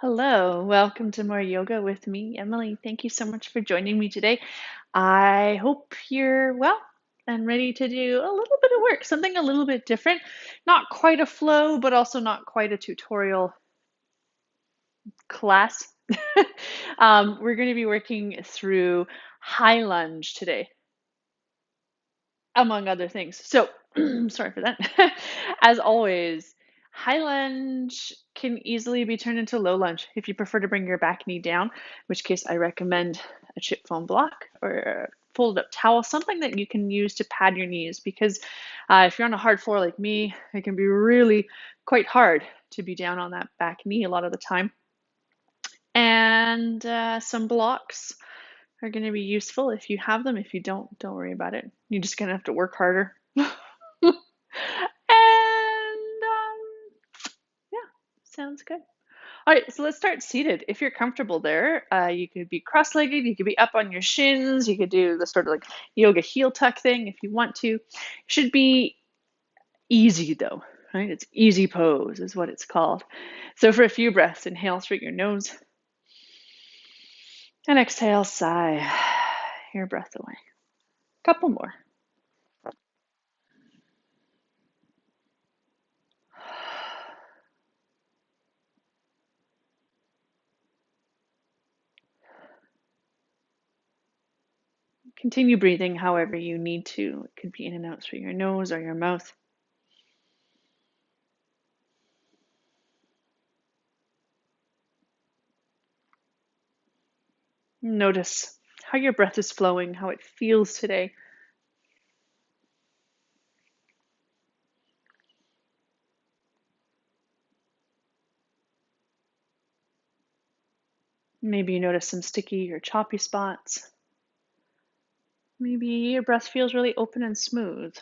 Hello, welcome to more yoga with me, Emily. Thank you so much for joining me today. I hope you're well and ready to do a little bit of work, something a little bit different. Not quite a flow, but also not quite a tutorial class. We're going to be working through high lunge today, among other things. So, sorry for that. As always, high lunge can easily be turned into low lunge if you prefer to bring your back knee down, in which case I recommend a chip foam block or a folded up towel, something that you can use to pad your knees because if you're on a hard floor like me, it can be really quite hard to be down on that back knee a lot of the time. And some blocks are going to be useful if you have them. If you don't worry about it. You're just going to have to work harder. And yeah, sounds good. All right, so let's start seated. If you're comfortable there, you could be cross-legged, you could be up on your shins, you could do the sort of like yoga heel tuck thing if you want to. It should be easy though, right? It's easy pose is what it's called. So for a few breaths, inhale through your nose and exhale, sigh your breath away. Couple more. Continue breathing however you need to. It could be in and out through your nose or your mouth. Notice how your breath is flowing, how it feels today. Maybe you notice some sticky or choppy spots. Maybe your breath feels really open and smooth.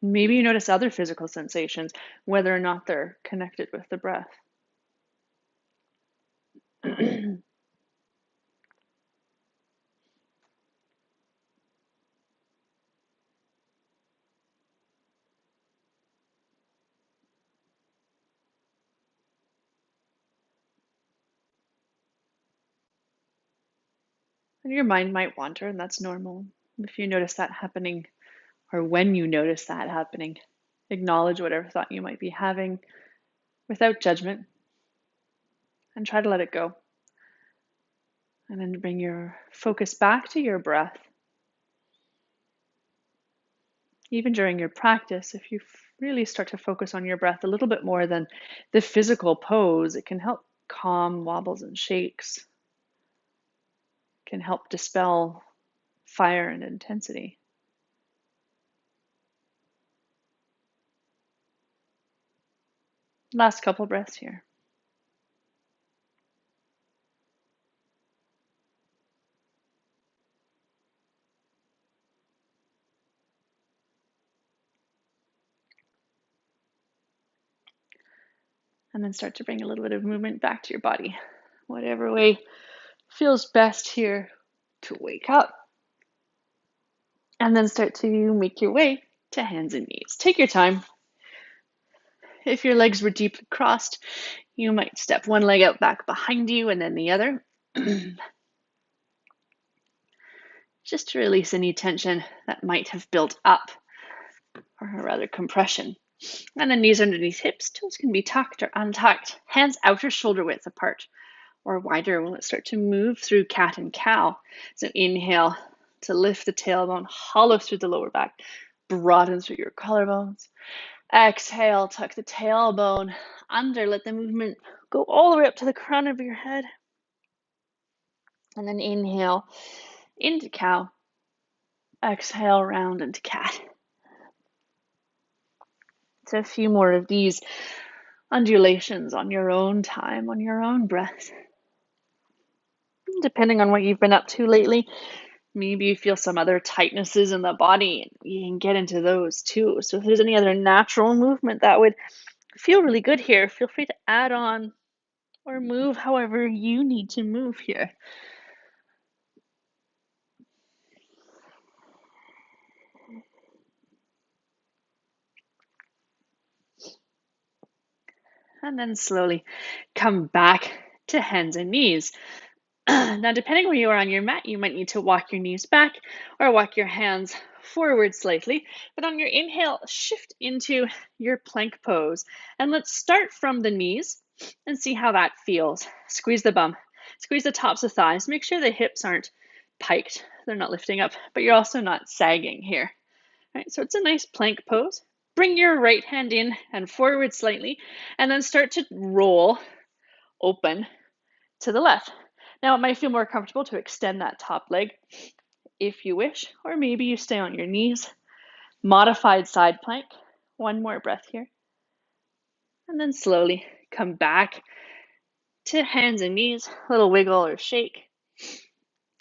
Maybe you notice other physical sensations, whether or not they're connected with the breath. And your mind might wander, and that's normal. If you notice that happening, or when you notice that happening, acknowledge whatever thought you might be having without judgment and try to let it go. And then bring your focus back to your breath. Even during your practice, if you really start to focus on your breath a little bit more than the physical pose, it can help calm wobbles and shakes, can help dispel fire and intensity. Last couple breaths here. And then start to bring a little bit of movement back to your body. Whatever way feels best here to wake up. And then start to make your way to hands and knees. Take your time. If your legs were deeply crossed, you might step one leg out back behind you and then the other. Just to release any tension that might have built up, or rather compression. And then knees underneath hips, toes can be tucked or untucked, hands outer shoulder width apart or wider. We'll start to move through cat and cow. So inhale to lift the tailbone, hollow through the lower back, broaden through your collarbones. Exhale, tuck the tailbone under, let the movement go all the way up to the crown of your head. And then inhale into cow. Exhale, round into cat. So a few more of these undulations on your own time, on your own breath. Depending on what you've been up to lately, maybe you feel some other tightnesses in the body. You can get into those too. So if there's any other natural movement that would feel really good here, feel free to add on or move however you need to move here. And then slowly come back to hands and knees. Now, depending where you are on your mat, you might need to walk your knees back or walk your hands forward slightly. But on your inhale, shift into your plank pose. And let's start from the knees and see how that feels. Squeeze the bum, squeeze the tops of thighs. Make sure the hips aren't piked, they're not lifting up, but you're also not sagging here. All right, so it's a nice plank pose. Bring your right hand in and forward slightly, and then start to roll open to the left. Now, it might feel more comfortable to extend that top leg if you wish, or maybe you stay on your knees. Modified side plank. One more breath here. And then slowly come back to hands and knees, a little wiggle or shake.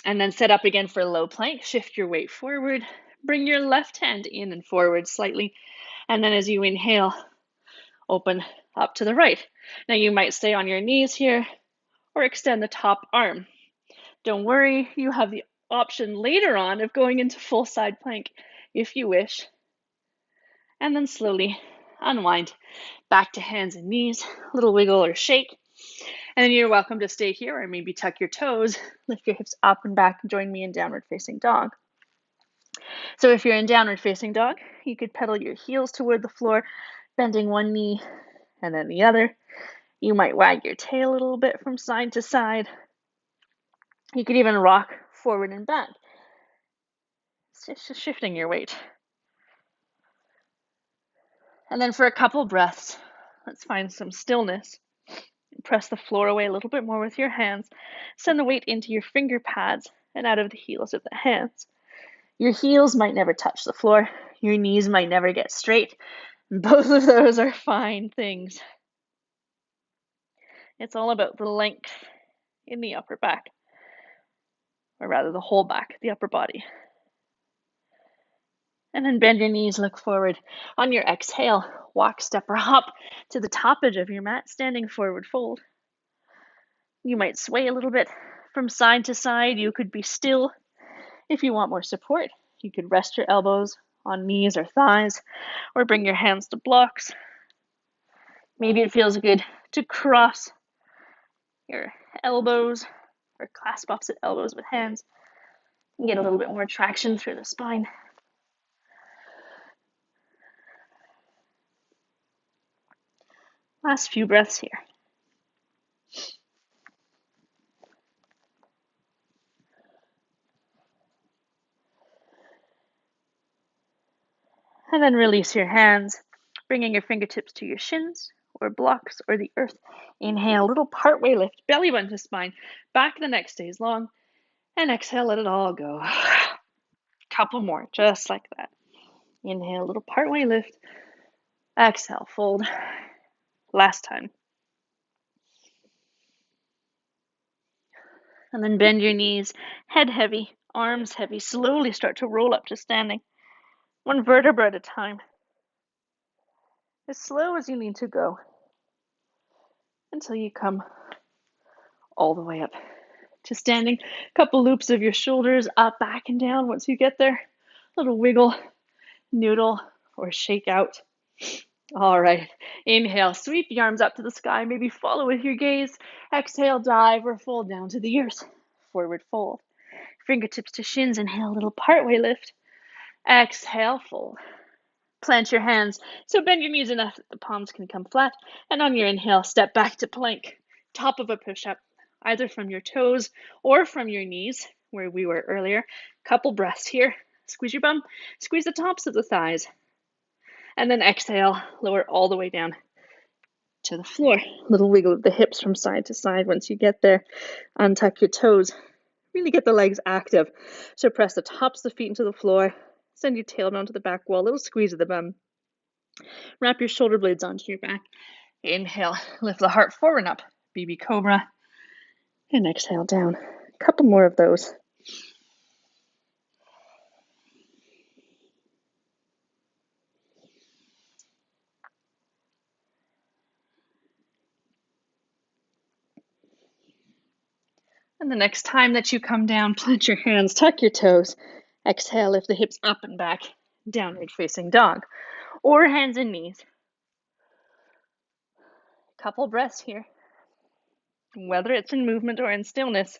And then set up again for low plank. Shift your weight forward. Bring your left hand in and forward slightly. And then as you inhale, open up to the right. Now you might stay on your knees here or extend the top arm. Don't worry, you have the option later on of going into full side plank if you wish. And then slowly unwind back to hands and knees, a little wiggle or shake. And then you're welcome to stay here or maybe tuck your toes, lift your hips up and back, and join me in downward facing dog. So if you're in downward facing dog, you could pedal your heels toward the floor, bending one knee and then the other. You might wag your tail a little bit from side to side. You could even rock forward and back. It's just shifting your weight. And then for a couple breaths, let's find some stillness. Press the floor away a little bit more with your hands. Send the weight into your finger pads and out of the heels of the hands. Your heels might never touch the floor. Your knees might never get straight. Both of those are fine things. It's all about the length in the upper back, or rather the whole back, the upper body. And then bend your knees, look forward. On your exhale, walk, step, or hop to the top edge of your mat, standing forward fold. You might sway a little bit from side to side. You could be still. If you want more support, you could rest your elbows on knees or thighs, or bring your hands to blocks. Maybe it feels good to cross your elbows or clasp opposite elbows with hands and get a little bit more traction through the spine. Last few breaths here. And then release your hands, bringing your fingertips to your shins or blocks or the earth. Inhale, little partway lift, belly button to spine. Back the neck stays long. And exhale, let it all go. Couple more, just like that. Inhale, little partway lift. Exhale, fold. Last time. And then bend your knees, head heavy, arms heavy. Slowly start to roll up to standing. One vertebra at a time. As slow as you need to go until you come all the way up to standing. Couple loops of your shoulders up, back, and down once you get there. Little wiggle, noodle, or shake out. All right, inhale, sweep the arms up to the sky, maybe follow with your gaze. Exhale, dive or fold down to the earth. Forward fold. Fingertips to shins, inhale, little partway lift. Exhale, fold. Plant your hands, so bend your knees enough that the palms can come flat. And on your inhale, step back to plank, top of a push-up, either from your toes or from your knees, where we were earlier. Couple breaths here. Squeeze your bum, squeeze the tops of the thighs. And then exhale, lower all the way down to the floor. Little wiggle of the hips from side to side. Once you get there, untuck your toes. Really get the legs active. So press the tops of the feet into the floor. Send your tail down to the back wall. Little squeeze of the bum. Wrap your shoulder blades onto your back. Inhale, lift the heart forward and up. BB Cobra. And exhale down. A couple more of those. And the next time that you come down, plant your hands, tuck your toes. Exhale, lift the hips up and back, downward facing dog, or hands and knees. Couple breaths here. Whether it's in movement or in stillness,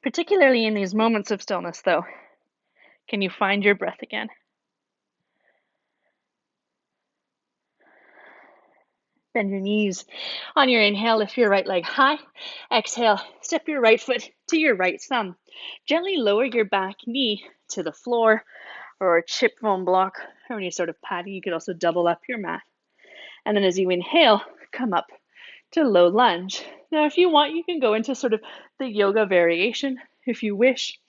particularly in these moments of stillness though, can you find your breath again? Bend your knees. On your inhale, lift your right leg high. Exhale, step your right foot to your right thumb. Gently lower your back knee to the floor or a chip foam block or any sort of padding. You could also double up your mat. And then as you inhale, come up to low lunge. Now, if you want, you can go into sort of the yoga variation if you wish.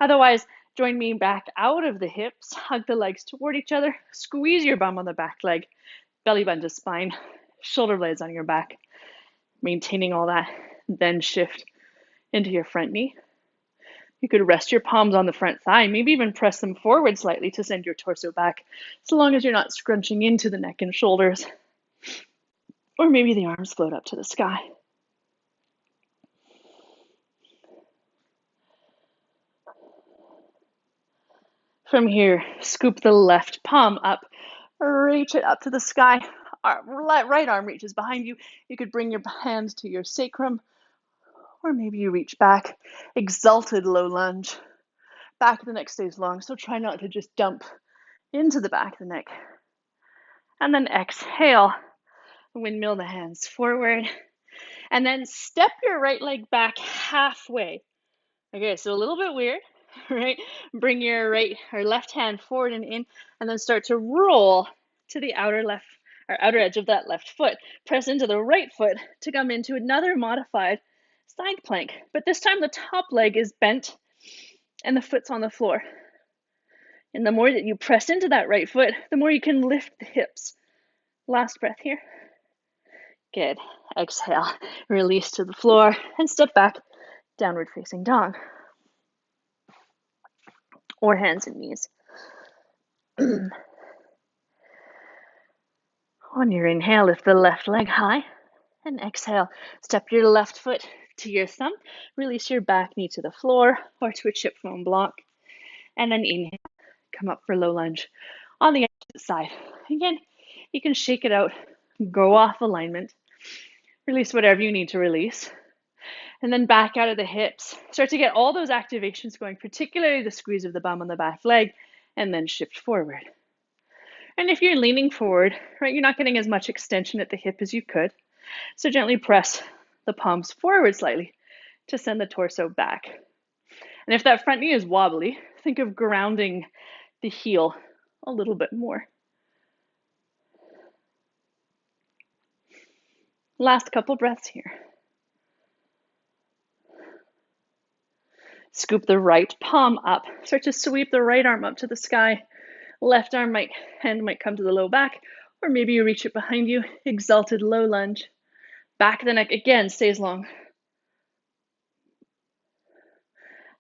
Otherwise, join me back out of the hips, hug the legs toward each other, squeeze your bum on the back leg, belly button to spine, shoulder blades on your back, maintaining all that, then shift into your front knee. You could rest your palms on the front thigh, maybe even press them forward slightly to send your torso back, so long as you're not scrunching into the neck and shoulders. Or maybe the arms float up to the sky. From here, scoop the left palm up, reach it up to the sky. Right arm reaches behind you. You could bring your hands to your sacrum, or maybe you reach back. Exalted low lunge. Back of the neck stays long, so try not to just dump into the back of the neck. And then exhale, windmill the hands forward. And then step your right leg back halfway. Okay, so a little bit weird, right? Bring your right or left hand forward and in, and then start to roll to the outer edge of that left foot. Press into the right foot to come into another modified side plank. But this time the top leg is bent and the foot's on the floor. And the more that you press into that right foot, the more you can lift the hips. Last breath here. Good. Exhale, release to the floor and step back, downward facing dog. Or hands and knees. On your inhale, lift the left leg high. And exhale, step your left foot to your thumb. Release your back knee to the floor or to a chip foam block. And then inhale, come up for low lunge on the opposite side. Again, you can shake it out, go off alignment, release whatever you need to release. And then back out of the hips. Start to get all those activations going, particularly the squeeze of the bum on the back leg, and then shift forward. And if you're leaning forward, right, you're not getting as much extension at the hip as you could. So gently press the palms forward slightly to send the torso back. And if that front knee is wobbly, think of grounding the heel a little bit more. Last couple breaths here. Scoop the right palm up. Start to sweep the right arm up to the sky. Left hand might come to the low back, or maybe you reach it behind you. Exalted low lunge. Back of the neck again stays long.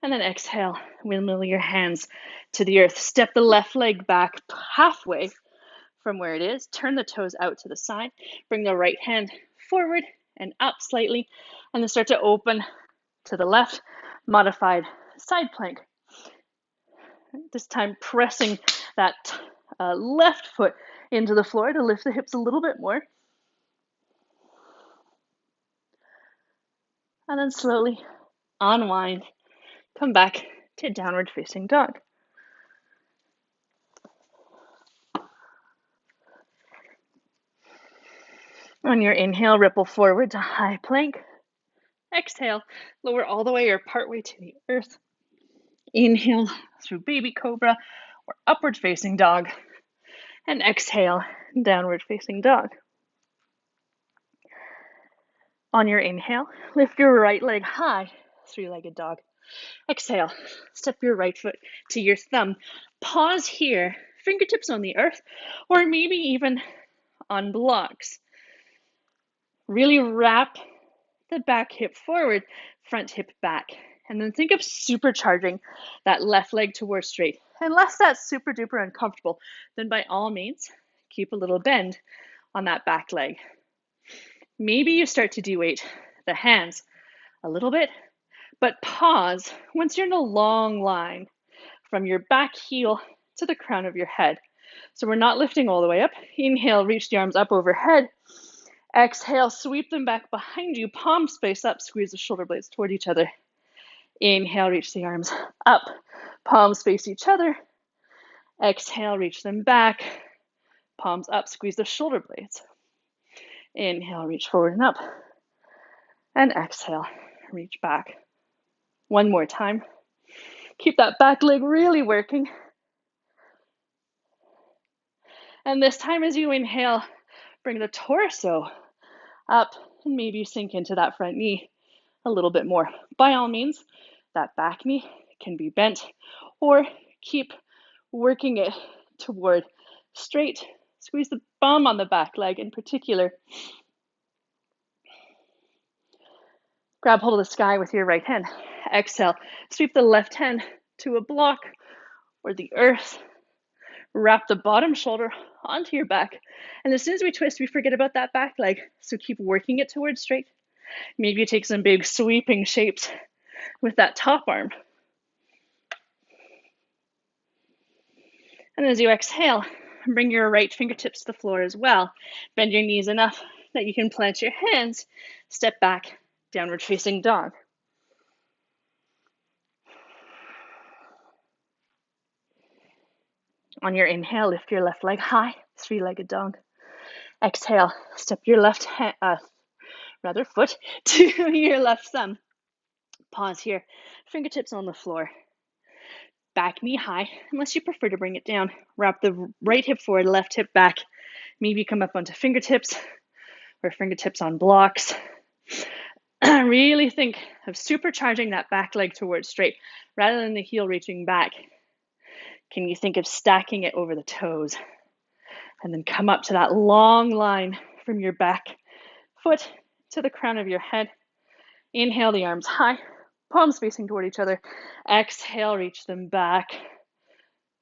And then exhale, windmill your hands to the earth. Step the left leg back halfway from where it is. Turn the toes out to the side. Bring the right hand forward and up slightly. And then start to open to the left, modified side plank. This time pressing that left foot into the floor to lift the hips a little bit more. And then slowly unwind. Come back to downward facing dog. On your inhale, ripple forward to high plank. Exhale, lower all the way or partway to the earth. Inhale through baby cobra or upward facing dog. And exhale, downward facing dog. On your inhale, lift your right leg high, three-legged dog. Exhale, step your right foot to your thumb. Pause here, fingertips on the earth, or maybe even on blocks. Really wrap the back hip forward, front hip back. And then think of supercharging that left leg towards straight. Unless that's super duper uncomfortable, then by all means, keep a little bend on that back leg. Maybe you start to de-weight the hands a little bit, but pause once you're in a long line from your back heel to the crown of your head. So we're not lifting all the way up. Inhale, reach the arms up overhead. Exhale, sweep them back behind you, palms face up, squeeze the shoulder blades toward each other. Inhale, reach the arms up, palms face each other. Exhale, reach them back, palms up, squeeze the shoulder blades. Inhale, reach forward and up. And exhale, reach back. One more time. Keep that back leg really working. And this time as you inhale, bring the torso up and maybe sink into that front knee a little bit more. By all means, that back knee can be bent or keep working it toward straight. Squeeze the bum on the back leg in particular. Grab hold of the sky with your right hand. Exhale, sweep the left hand to a block or the earth. Wrap the bottom shoulder onto your back. And as soon as we twist, we forget about that back leg. So keep working it towards straight. Maybe you take some big sweeping shapes with that top arm. And as you exhale, bring your right fingertips to the floor as well. Bend your knees enough that you can plant your hands. Step back, downward facing dog. On your inhale, lift your left leg high, three-legged dog. Exhale, step your foot to your left thumb. Pause here, fingertips on the floor. Back knee high, unless you prefer to bring it down. Wrap the right hip forward, left hip back. Maybe come up onto fingertips or fingertips on blocks. Really think of supercharging that back leg towards straight rather than the heel reaching back. Can you think of stacking it over the toes? And then come up to that long line from your back foot to the crown of your head. Inhale the arms high, palms facing toward each other. Exhale, reach them back.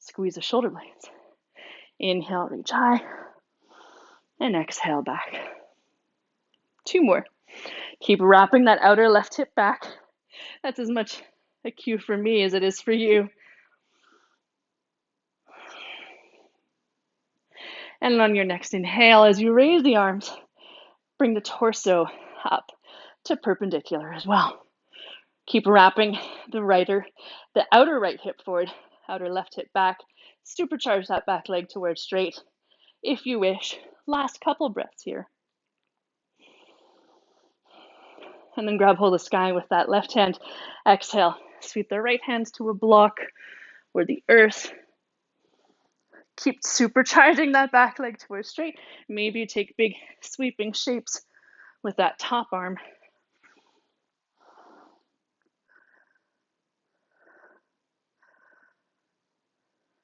Squeeze the shoulder blades. Inhale, reach high. And exhale back. Two more. Keep wrapping that outer left hip back. That's as much a cue for me as it is for you. And on your next inhale, as you raise the arms, bring the torso up to perpendicular as well. Keep wrapping the outer right hip forward, outer left hip back. Supercharge that back leg towards straight if you wish. Last couple breaths here. And then grab hold of the sky with that left hand. Exhale, sweep the right hands to a block or the earth. Keep supercharging that back leg towards straight. Maybe you take big sweeping shapes with that top arm.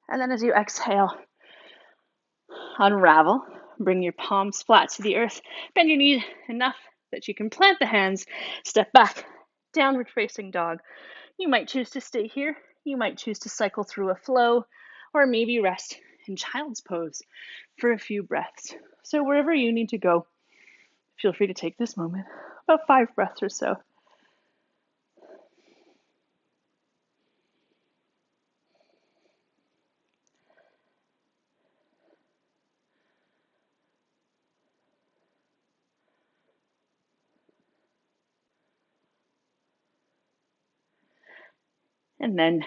And then as you exhale, unravel. Bring your palms flat to the earth. Bend your knee enough that you can plant the hands. Step back, downward facing dog. You might choose to stay here. You might choose to cycle through a flow, or maybe rest in child's pose for a few breaths. So wherever you need to go, feel free to take this moment, about 5 breaths or so. And then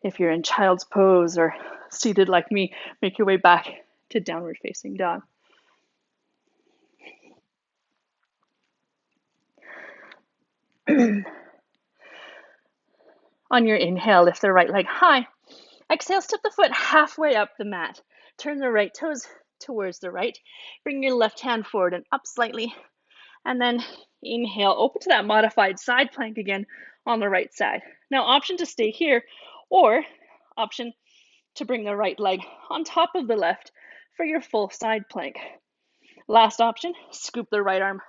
if you're in child's pose or seated like me, make your way back to downward facing dog. On your inhale, lift the right leg high. Exhale, step the foot halfway up the mat. Turn the right toes towards the right. Bring your left hand forward and up slightly. And then inhale, open to that modified side plank again on the right side. Now, option to stay here or option to bring the right leg on top of the left for your full side plank. Last option, scoop the right arm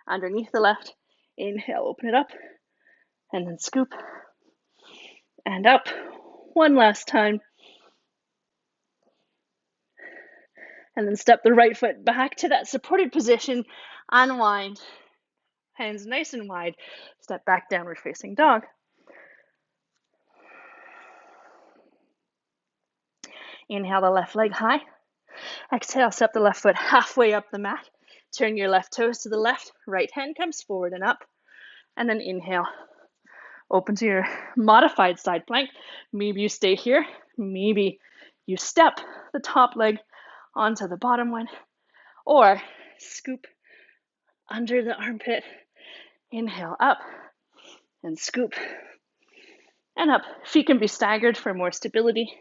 underneath the left. Inhale, open it up, and then scoop and up. One last time. And then step the right foot back to that supported position. Unwind. Hands nice and wide. Step back, downward facing dog. Inhale the left leg high. Exhale, step the left foot halfway up the mat. Turn your left toes to the left, right hand comes forward and up, and then inhale. Open to your modified side plank. Maybe you stay here, maybe you step the top leg onto the bottom one, or scoop under the armpit, inhale up, and scoop, and up. Feet can be staggered for more stability.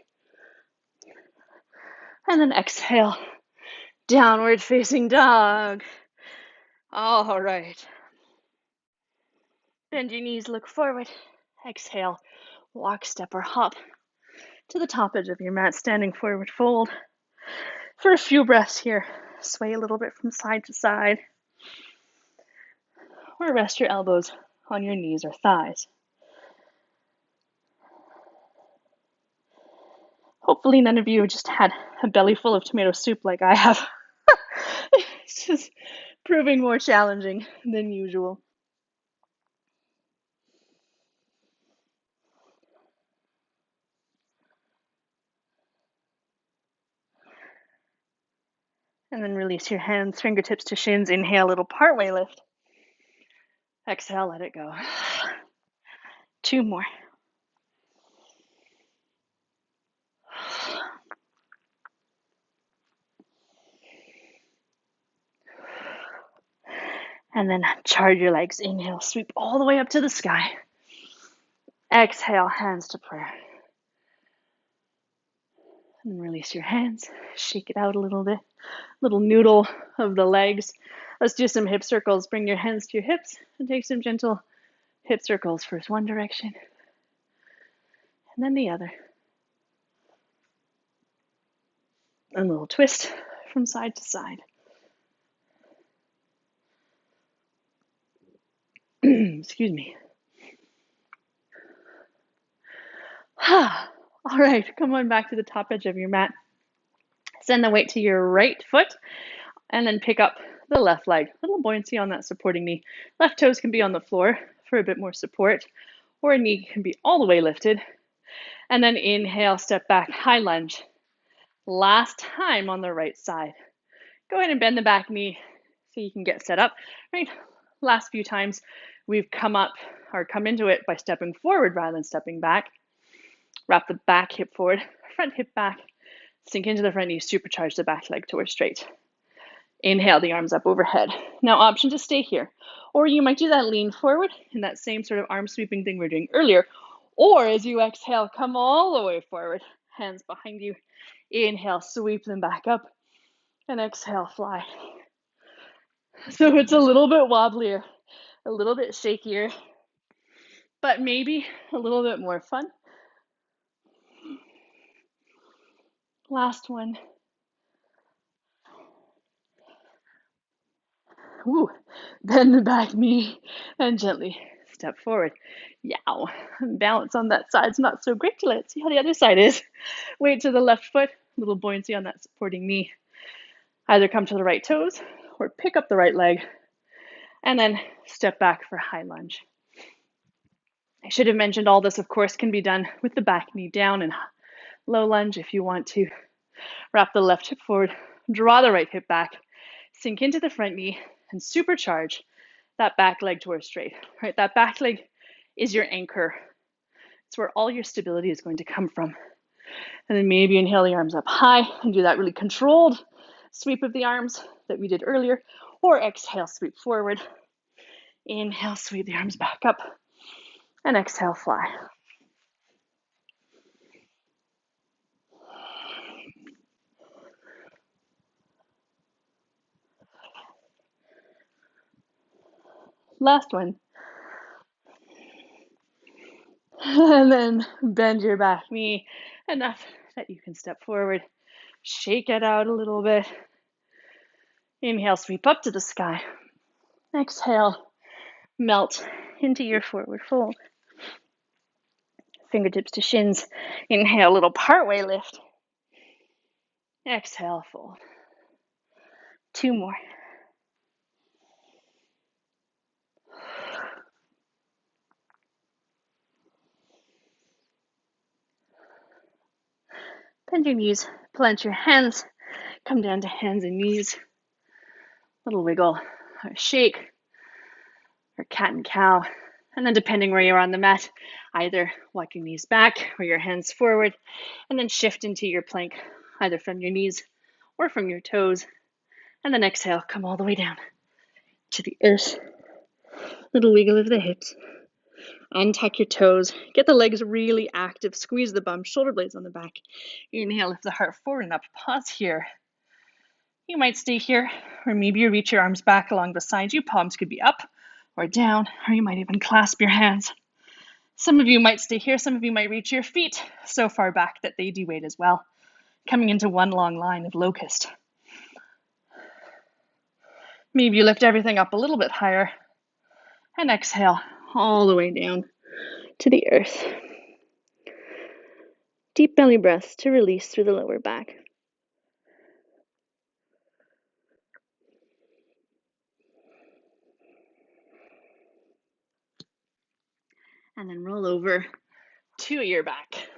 And then exhale, downward facing dog. All right. Bend your knees, look forward. Exhale, walk, step, or hop to the top edge of your mat, standing forward fold. For a few breaths here, sway a little bit from side to side, or rest your elbows on your knees or thighs. Hopefully none of you just had a belly full of tomato soup like I have. It's just proving more challenging than usual. And then release your hands, fingertips to shins. Inhale, little partway lift. Exhale, let it go. 2 more. And then charge your legs. Inhale, sweep all the way up to the sky. Exhale, hands to prayer. And then release your hands. Shake it out a little bit. Little noodle of the legs. Let's do some hip circles. Bring your hands to your hips and take some gentle hip circles. First one direction, and then the other. A little twist from side to side. Excuse me. All right, come on back to the top edge of your mat. Send the weight to your right foot, and then pick up the left leg. A little buoyancy on that supporting knee. Left toes can be on the floor for a bit more support, or a knee can be all the way lifted. And then inhale, step back, high lunge. Last time on the right side. Go ahead and bend the back knee so you can get set up, right? Last few times we've come up or come into it by stepping forward rather than stepping back. Wrap the back hip forward, front hip back, sink into the front knee, supercharge the back leg towards straight. Inhale, the arms up overhead. Now option to stay here, or you might do that lean forward in that same sort of arm sweeping thing we were doing earlier, or as you exhale, come all the way forward, hands behind you. Inhale, sweep them back up, and exhale, fly. So it's a little bit wobblier, a little bit shakier, but maybe a little bit more fun. Last one. Woo. Bend the back knee and gently step forward. Yow. Balance on that side's not so great. Let's see how the other side is. Weight to the left foot, a little buoyancy on that supporting knee. Either come to the right toes or pick up the right leg and then step back for high lunge. I should have mentioned all this, of course, can be done with the back knee down and low lunge if you want to. Wrap the left hip forward, draw the right hip back, sink into the front knee, and supercharge that back leg towards straight. Right, that back leg is your anchor. It's where all your stability is going to come from. And then maybe inhale the arms up high and do that really controlled sweep of the arms that we did earlier, or exhale, sweep forward. Inhale, sweep the arms back up, and exhale, fly. Last one. And then bend your back knee enough that you can step forward. Shake it out a little bit. Inhale, sweep up to the sky. Exhale, melt into your forward fold. Fingertips to shins. Inhale, little partway lift. Exhale, fold. 2 more. Bend your knees, plant your hands, come down to hands and knees. Little wiggle, or shake, or cat and cow. And then depending where you are on the mat, either walk your knees back or your hands forward, and then shift into your plank, either from your knees or from your toes. And then exhale, come all the way down to the earth. Little wiggle of the hips. Untuck your toes. Get the legs really active. Squeeze the bum, shoulder blades on the back. Inhale, lift the heart forward and up. Pause here. You might stay here, or maybe you reach your arms back along the sides. Your palms could be up or down, or you might even clasp your hands. Some of you might stay here. Some of you might reach your feet so far back that they de-weight as well, coming into one long line of locust. Maybe you lift everything up a little bit higher and exhale all the way down to the earth. Deep belly breaths to release through the lower back. And then roll over to your back.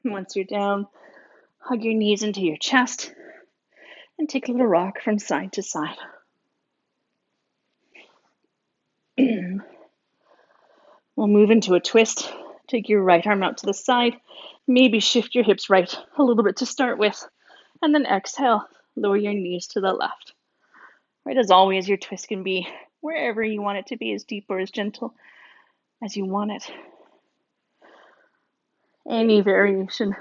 Once you're down, hug your knees into your chest and take a little rock from side to side. We'll move into a twist. Take your right arm out to the side. Maybe shift your hips right a little bit to start with. And then exhale, lower your knees to the left. Right, as always, your twist can be wherever you want it to be, as deep or as gentle as you want it. Any variation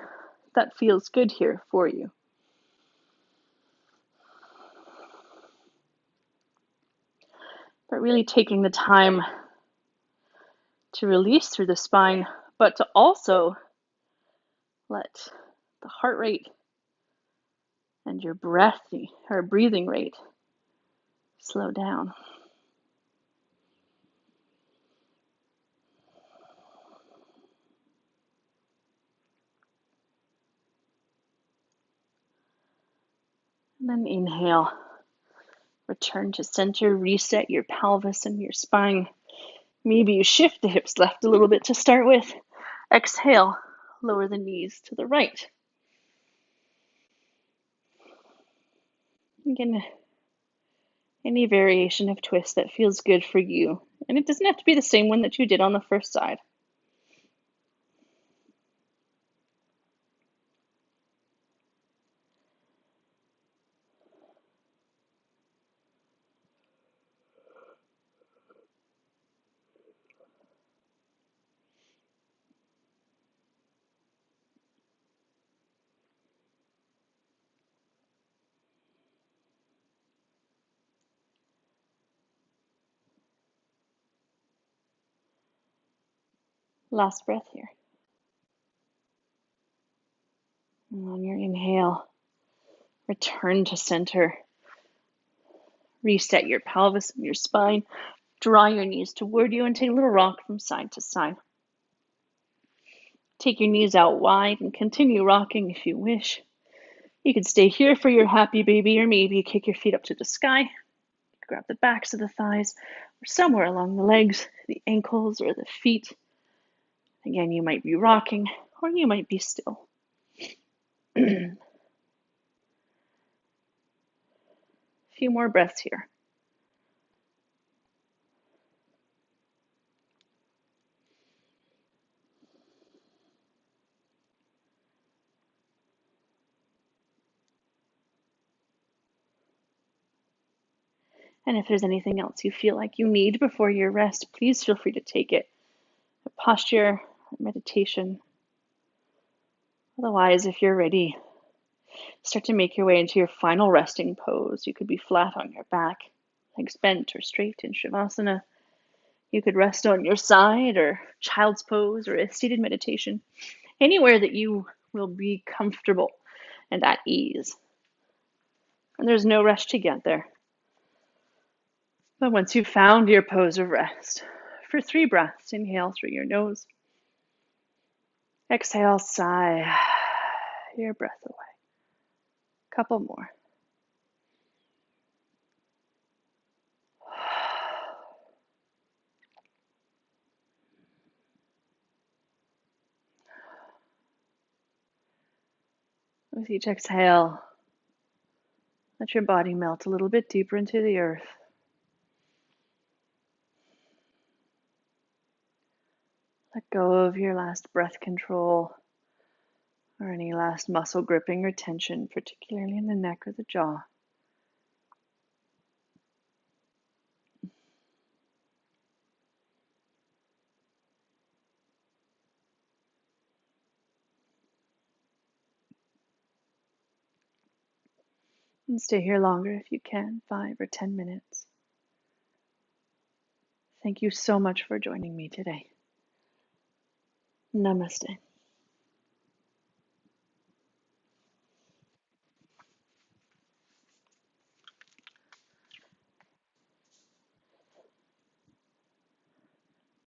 that feels good here for you. But really taking the time to release through the spine, but to also let the heart rate and your breathing rate slow down. And then inhale, return to center, reset your pelvis and your spine. Maybe you shift the hips left a little bit to start with. Exhale, lower the knees to the right. Again, any variation of twist that feels good for you. And it doesn't have to be the same one that you did on the first side. Last breath here. And on your inhale, return to center. Reset your pelvis and your spine. Draw your knees toward you and take a little rock from side to side. Take your knees out wide and continue rocking if you wish. You can stay here for your happy baby, or maybe kick your feet up to the sky. Grab the backs of the thighs or somewhere along the legs, the ankles, or the feet. Again, you might be rocking or you might be still. A few more breaths here. And if there's anything else you feel like you need before your rest, please feel free to take it. A posture, meditation. Otherwise, if you're ready, start to make your way into your final resting pose. You could be flat on your back, legs bent or straight in Shavasana. You could rest on your side or child's pose or a seated meditation. Anywhere that you will be comfortable and at ease. And there's no rush to get there. But once you've found your pose of rest, for 3 breaths, inhale through your nose. Exhale, sigh your breath away. Couple more. With each exhale, let your body melt a little bit deeper into the earth. Let go of your last breath control or any last muscle gripping or tension, particularly in the neck or the jaw. And stay here longer if you can, 5 or 10 minutes. Thank you so much for joining me today. Namaste.